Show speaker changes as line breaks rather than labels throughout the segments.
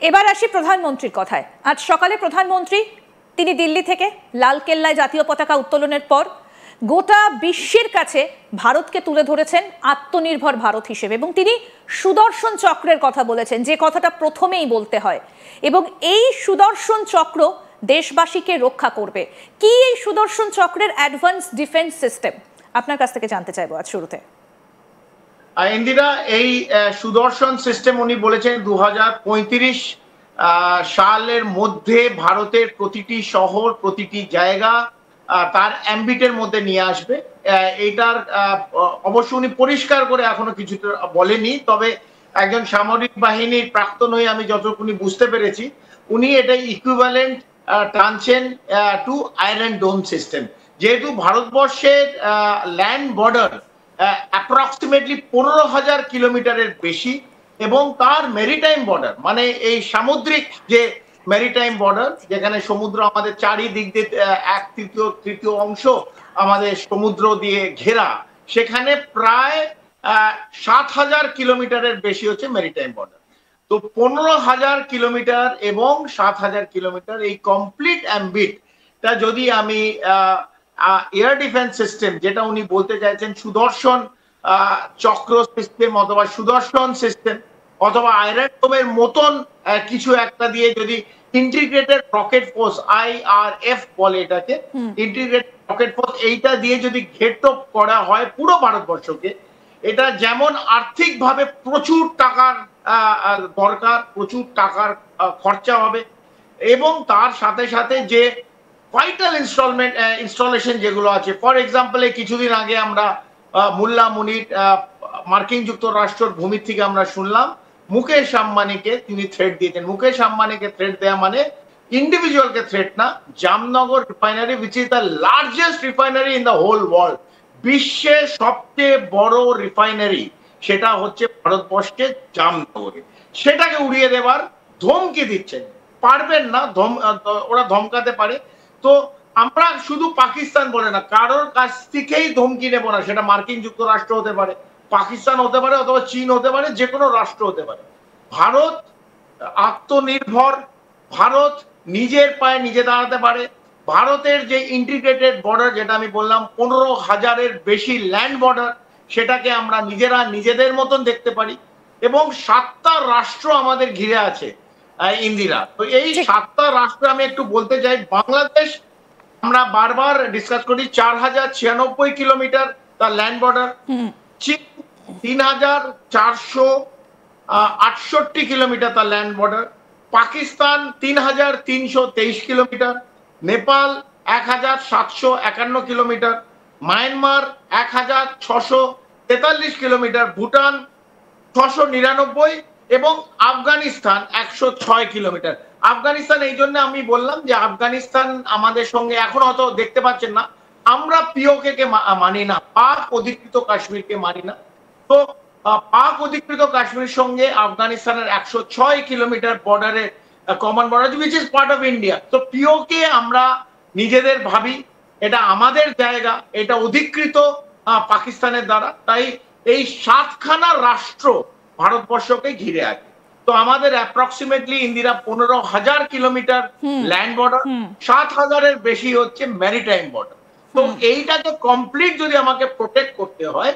এবার আসি প্রধানমন্ত্রীর কথায়। আজ সকালে প্রধানমন্ত্রী তিনি দিল্লি থেকে লালকেল্লায় জাতীয় পতাকা উত্তোলনের পর গোটা বিশ্বের কাছে ভারতকে তুলে ধরেছেন আত্মনির্ভর ভারত হিসেবে, এবং তিনি সুদর্শন চক্রের কথা বলেছেন, যে কথাটা প্রথমেই বলতে হয়। এবং এই সুদর্শন চক্র দেশবাসীকে রক্ষা করবে। কি এই সুদর্শন চক্রের অ্যাডভান্স ডিফেন্স সিস্টেম? আপনার কাছ থেকে জানতে চাইবো আজ শুরুতে।
ইন্দিরা, এই সুদর্শন সিস্টেম উনি বলেছেন 2035 সালের মধ্যে ভারতের প্রতিটি শহর, প্রতিটি জায়গা তার অ্যাম্বিটের মধ্যে নিয়ে আসবে। এইটার অবশ্য উনি পরিষ্কার করে এখনো কিছু বলেনি, তবে একজন সামরিক বাহিনীর প্রাক্তন হয়ে আমি যতটুকুনি বুঝতে পেরেছি, উনি এটা equivalent টানছেন to iron dome system. যেহেতু ভারতবর্ষের ল্যান্ড বর্ডার অ্যাপ্রক্সিমেটলি 15,000 কিলোমিটারের বেশি, এবং তার মেরিটাইম বর্ডার মানে এই সামুদ্রিক যে মেরিটাইম বর্ডার, যেখানে সমুদ্র আমাদের চারিদিক দিয়ে এক তৃতীয় অংশ আমাদের সমুদ্র দিয়ে ঘেরা, সেখানে প্রায় 7,000 কিলোমিটারের বেশি হচ্ছে মেরিটাইম বর্ডার। তো 15,000 কিলোমিটার এবং 7,000 কিলোমিটার এই কমপ্লিট অ্যাম্বিটটা যদি আমি এয়ার ডিফেন্স সিস্টেম, যেটা উনি বলতে চাইছেন সুদর্শন চক্র সিস্টেম অথবা সুদর্শন সিস্টেম অথবা আয়রন ডোমের মতন কিছু একটা দিয়ে যদি ইন্টিগ্রেটেড রকেট ফোর্স, IRF বলে এটাকে, ইন্টিগ্রেটেড রকেট ফোর্স, এইটা দিয়ে যদি ঘেরটোপ করা হয় পুরো ভারতবর্ষকে, এটা যেমন আর্থিকভাবে প্রচুর টাকার দরকার, প্রচুর টাকার খরচা হবে, এবং তার সাথে সাথে যে ভাইটাল ইনস্টলেশন যেগুলো আছে, ফর এক্সাম্পল কিছুদিন আগে আমরা মোল্লা মুনির মার্কিন যুক্তরাষ্ট্রের ভূমি থেকে আমরা শুনলাম মুকেশ আম্বানিকে তিনি থ্রেট দিয়েছেন। মুকেশ আম্বানিকে থ্রেট দেওয়া মানে ইন্ডিভিজুয়ালকে থ্রেট না। Jamnagar refinery, which is the largest refinery in the whole world, বিশ্বের সবচেয়ে বড় রিফাইনারি, সেটা হচ্ছে ভারতবর্ষের জামনগরে, সেটাকে উড়িয়ে দেবার ধমকি দিচ্ছেন। পারবেন না, ওরা ধমকাতে পারে। তো আমরা শুধু পাকিস্তান বলে না, কারোর কাছ থেকেই ধমকি নেব না। সেটা মার্কিন যুক্তরাষ্ট্র হতে পারে, পাকিস্তান হতে পারে, অথবা চীন হতে পারে, যে কোনো রাষ্ট্র হতে পারে। ভারত আত্মনির্ভর, ভারত নিজের পায়ে নিজে দাঁড়াতে পারে। ভারতের যে ইন্টিগ্রেটেড বর্ডার, যেটা আমি বললাম 15,000-এর বেশি ল্যান্ড বর্ডার, সেটাকে আমরা নিজেরা নিজেদের মতন দেখতে পারি। এবং 7টা রাষ্ট্র আমাদের ঘিরে আছে ইন্দিরা। তো এই 7টা রাষ্ট্র আমি একটু বলতে চাই। বাংলাদেশ আমরা বারবার ডিসকাস করি, 4,096 কিলোমিটার তার ল্যান্ড বর্ডার। চীন 3,468 কিলোমিটার তার land border. Pakistan 3,323 kilometre. Nepal 1,751 kilometre. Myanmar 1,643 kilometre. Bhutan 699, এবং আফগানিস্তান 106 কিলোমিটার। আফগানিস্তান এই জন্য আমি বললাম যে আফগানিস্তান আমাদের সঙ্গে এখন হয়তো দেখতে পাচ্ছেন না, আমরা পিওকে কে মানি না, পাক অধিকৃত কাশ্মীরকে মানি না। তো পাক অধিকৃত কাশ্মীর সঙ্গে আফগানিস্তানের 106 কিলোমিটার বর্ডারে common border, which is part of India. তো পিওকে আমরা নিজেদের ভাবি, এটা আমাদের জায়গা, এটা অধিকৃত পাকিস্তানের দ্বারা। তাই এই 7খানা রাষ্ট্র ভারতবর্ষকে ঘিরে আছে। তো আমাদের approximately Indira 15,000 kilometre land border, 7,000-এর বেশি হচ্ছে ম্যারিটাইম বর্ডার। তো এইটাকে কমপ্লিট যদি আমাকে প্রোটেক্ট করতে হয়,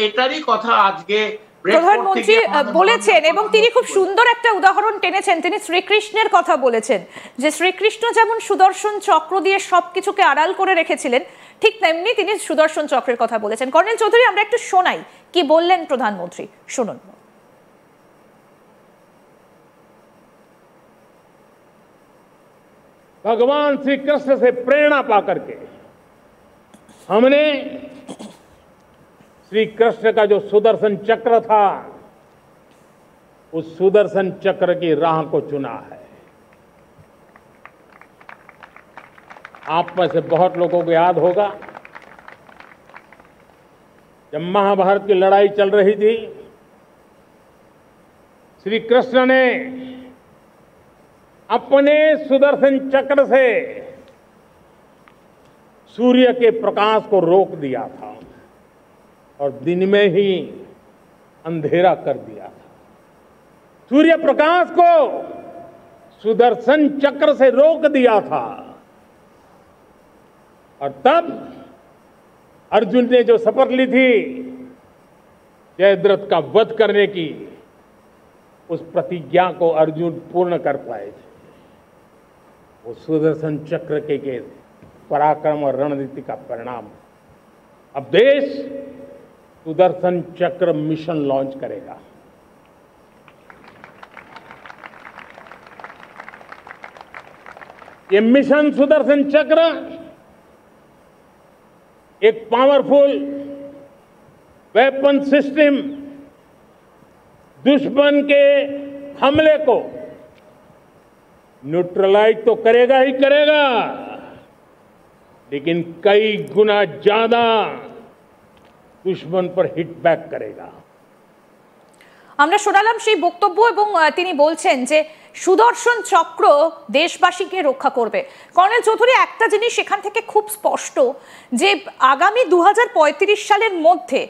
এটারই কথা আজকে
প্রধানমন্ত্রী বলেছেন, এবং তিনি খুব সুন্দর একটা উদাহরণ টেনেছেন। তিনি শ্রীকৃষ্ণের কথা বলেছেন, যে শ্রীকৃষ্ণ যেমন সুদর্শন চক্র দিয়ে সবকিছুকে আড়াল করে রেখেছিলেন, ঠিক তেমনি তিনি সুদর্শন চক্রের কথা বলেছেন। কর্নেল চৌধুরী, আমরা একটু শোনাই কি বললেন প্রধানমন্ত্রী, শুনুন।
भगवान श्री कृष्ण से प्रेरणा पाकर के हमने श्री कृष्ण का जो सुदर्शन चक्र था, उस सुदर्शन चक्र की राह को चुना है। आप में से बहुत लोगों को याद होगा, जब महाभारत की लड़ाई चल रही थी, श्री कृष्ण ने अपने सुदर्शन चक्र से सूर्य के प्रकाश को रोक दिया था और दिन में ही अंधेरा कर दिया था। सूर्य प्रकाश को सुदर्शन चक्र से रोक दिया था और तब अर्जुन ने जो शपथ ली थी जयद्रथ का वध करने की, उस प्रतिज्ञा को अर्जुन पूर्ण कर पाए थे। वो सुदर्शन चक्र के पराक्रम और रणनीति का परिणाम। अब देश सुदर्शन चक्र मिशन लॉन्च करेगा। ये मिशन सुदर्शन चक्र एक पावरफुल वेपन सिस्टम दुश्मन के हमले को न्यूट्रलाइज तो करेगा ही करेगा, लेकिन कई गुना ज्यादा दुश्मन पर हिट बैक करेगा।
আমরা শোনালাম সেই বক্তব্য এবং তিনি বলছেন যে সুদর্শন চক্র দেশবাসীকে রক্ষা করবে। কর্নেল চৌধুরী, একটা জিনিস সেখান থেকে খুব স্পষ্ট যে আগামী 2035 সালের মধ্যে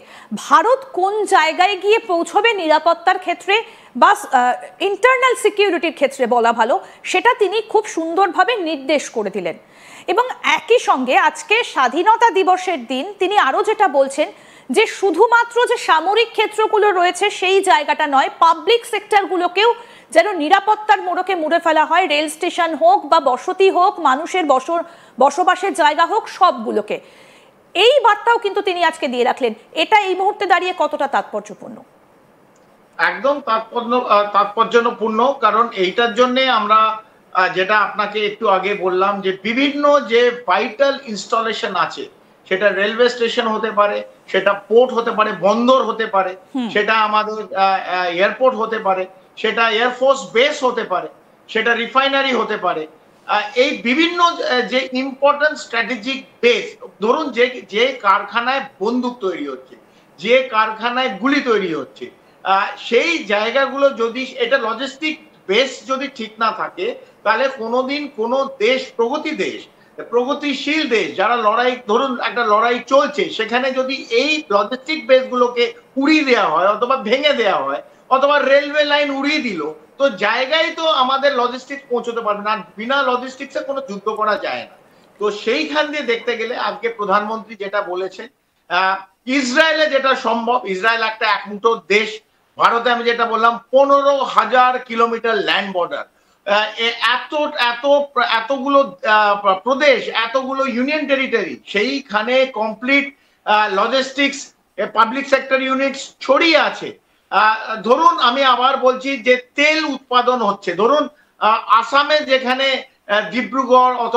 ভারত কোন জায়গায় গিয়ে পৌঁছবে নিরাপত্তার ক্ষেত্রে বা ইন্টারনাল সিকিউরিটির ক্ষেত্রে বলা ভালো, সেটা তিনি খুব সুন্দরভাবে নির্দেশ করে দিলেন। এবং একই সঙ্গে আজকে স্বাধীনতা দিবসের দিন তিনি আরও যেটা বলছেন যে শুধুমাত্র যে সামরিক ক্ষেত্রগুলো রয়েছে সেই জায়গাটা নয়, পাবলিক সেক্টরগুলোকেও যেন নিরাপত্তার মোড়কে মুড়ে ফেলা হয়, রেল স্টেশন হোক বা বসতি হোক, মানুষের বসবাসের জায়গা হোক, সবগুলোকে। এই বার্তাও কিন্তু তিনি আজকে দিয়ে রাখলেন। এটা এই মুহূর্তে দাঁড়িয়ে কতটা তাৎপর্যপূর্ণ?
একদম তাৎপর্যপূর্ণ, কারণ এইটার জন্য আমরা যেটা আপনাকে একটু আগে বললাম যে বিভিন্ন যে ভাইটাল ইনস্টলেশন আছে, সেটা রেলওয়ে স্টেশন হতে পারে, সেটা পোর্ট হতে পারে, বন্দর হতে পারে, সেটা আমাদের এয়ারপোর্ট হতে পারে, সেটা এয়ারফোর্স বেস হতে পারে, সেটা রিফাইনারি হতে পারে, এই বিভিন্ন যে ইম্পর্টেন্ট স্ট্র্যাটেজিক বেস, ধরুন যে কারখানায় বন্দুক তৈরি হচ্ছে, যে কারখানায় গুলি তৈরি হচ্ছে, সেই জায়গাগুলো যদি এটা লজিস্টিক বেস যদি ঠিক না থাকে, তাহলে কোনোদিন কোনো দেশ প্রগতিশীল দেশ যারা লড়াই, ধরুন একটা লড়াই চলছে, সেখানে যদি এই লজিস্টিক বেসগুলোকে উড়িয়ে দেওয়া হয় অথবা ভেঙে দেওয়া হয় অথবা রেলওয়ে লাইন উড়িয়ে দিল, তো জায়গায় তো আমাদের লজিস্টিক্স পৌঁছতে পারবে না। বিনা লজিস্টিক্সে কোনো যুদ্ধ করা যায় না। তো সেইখান দিয়ে দেখতে গেলে আজকে প্রধানমন্ত্রী যেটা বলেছেন, ইসরায়েলে যেটা সম্ভব, ইসরায়েল একটা একমুঠো দেশ, ভারতে আমি যেটা বললাম 15,000 কিলোমিটার ল্যান্ড বর্ডার, এতগুলো প্রদেশ, এতগুলো ইউনিয়ন টেরিটরি, সেইখানে complete logistics public sector units ছড়িয়ে আছে। ধরুন আমি আবার বলছি যে তেল উৎপাদন হচ্ছে, ধরুন আসামে যেখানে ডিব্রুগড় অথবা